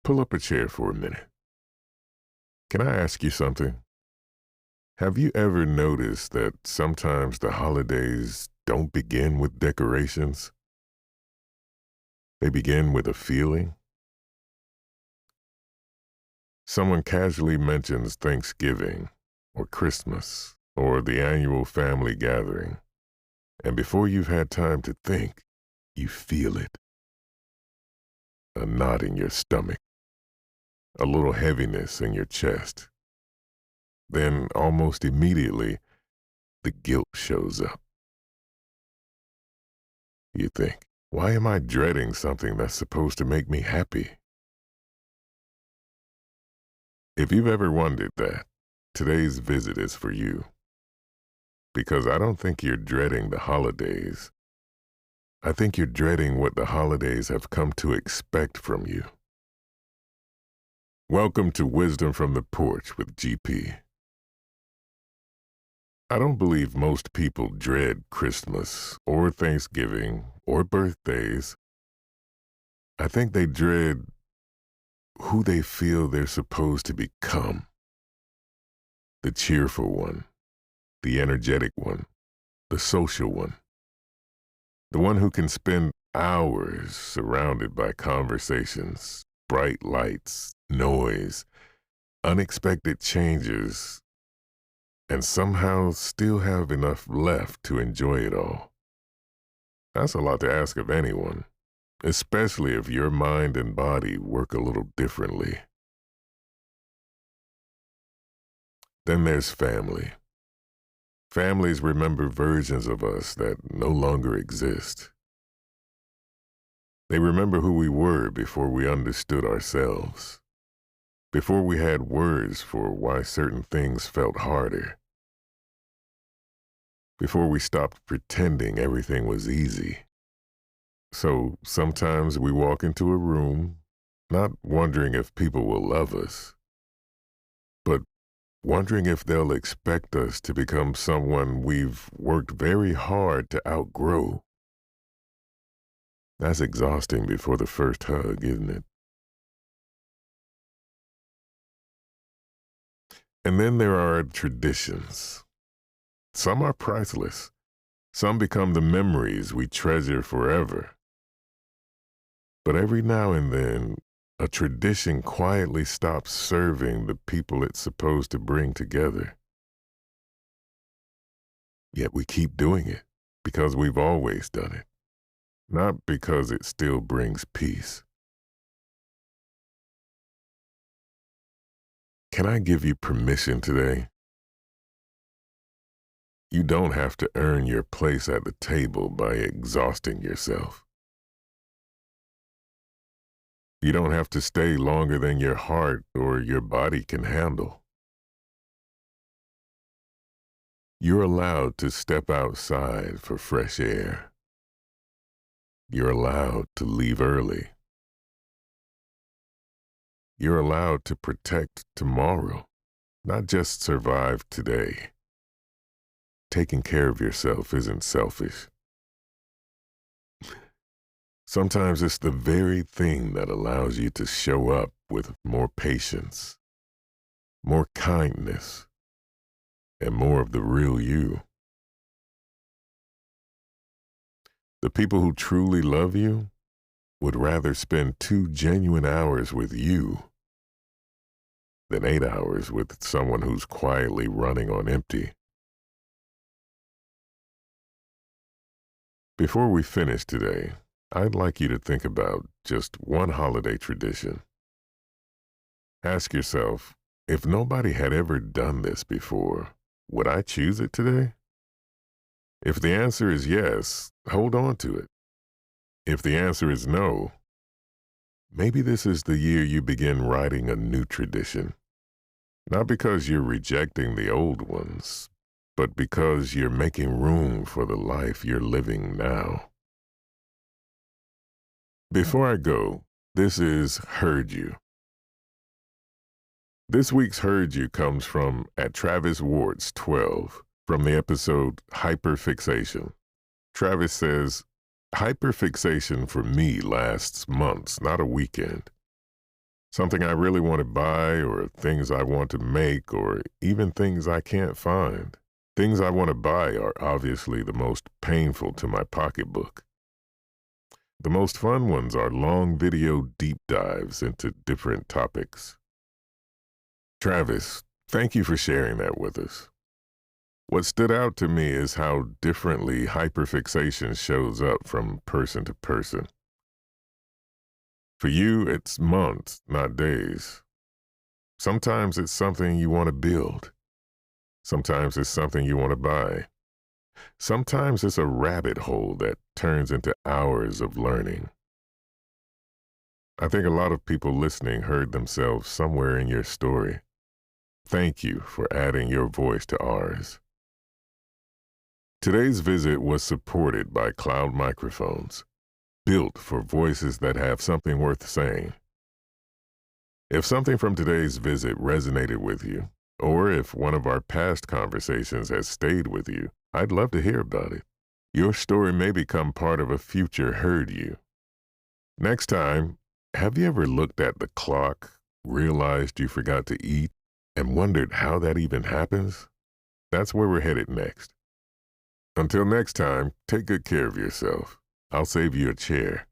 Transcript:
pull up a chair for a minute. Can I ask you something? Have you ever noticed that sometimes the holidays don't begin with decorations? They begin with a feeling? Someone casually mentions Thanksgiving or Christmas or the annual family gathering, and before you've had time to think, you feel it. A knot in your stomach, a little heaviness in your chest. Then, almost immediately, the guilt shows up. You think, why am I dreading something that's supposed to make me happy? If you've ever wondered that, today's visit is for you. Because I don't think you're dreading the holidays. I think you're dreading what the holidays have come to expect from you. Welcome to Wisdom from the Porch with GP. I don't believe most people dread Christmas or Thanksgiving or birthdays. I think they dread who they feel they're supposed to become. The cheerful one, the energetic one, the social one. The one who can spend hours surrounded by conversations, bright lights, noise, unexpected changes, and somehow still have enough left to enjoy it all. That's a lot to ask of anyone, especially if your mind and body work a little differently. Then there's family. Families remember versions of us that no longer exist. They remember who we were before we understood ourselves, before we had words for why certain things felt harder, before we stopped pretending everything was easy. So sometimes we walk into a room, not wondering if people will love us, but wondering if they'll expect us to become someone we've worked very hard to outgrow. That's exhausting before the first hug, isn't it? And then there are traditions. Some are priceless. Some become the memories we treasure forever. But every now and then, a tradition quietly stops serving the people it's supposed to bring together. Yet we keep doing it because we've always done it, not because it still brings peace. Can I give you permission today? You don't have to earn your place at the table by exhausting yourself. You don't have to stay longer than your heart or your body can handle. You're allowed to step outside for fresh air. You're allowed to leave early. You're allowed to protect tomorrow, not just survive today. Taking care of yourself isn't selfish. Sometimes it's the very thing that allows you to show up with more patience, more kindness, and more of the real you. The people who truly love you would rather spend 2 genuine hours with you than 8 hours with someone who's quietly running on empty. Before we finish today, I'd like you to think about just one holiday tradition. Ask yourself, if nobody had ever done this before, would I choose it today? If the answer is yes, hold on to it. If the answer is no, maybe this is the year you begin writing a new tradition. Not because you're rejecting the old ones, but because you're making room for the life you're living now. Before I go, this is Heard You. This week's Heard You comes from at Travis Ward's 12 from the episode Hyperfixation. Travis says, hyperfixation for me lasts months, not a weekend. Something I really want to buy, or things I want to make, or even things I can't find. Things I want to buy are obviously the most painful to my pocketbook. The most fun ones are long video deep dives into different topics. Travis, thank you for sharing that with us. What stood out to me is how differently hyperfixation shows up from person to person. For you, it's months, not days. Sometimes it's something you want to build. Sometimes it's something you want to buy. Sometimes it's a rabbit hole that turns into hours of learning. I think a lot of people listening heard themselves somewhere in your story. Thank you for adding your voice to ours. Today's visit was supported by Cloud Microphones, built for voices that have something worth saying. If something from today's visit resonated with you, or if one of our past conversations has stayed with you, I'd love to hear about it. Your story may become part of a future Heard You. Next time, have you ever looked at the clock, realized you forgot to eat, and wondered how that even happens? That's where we're headed next. Until next time, take good care of yourself. I'll save you a chair.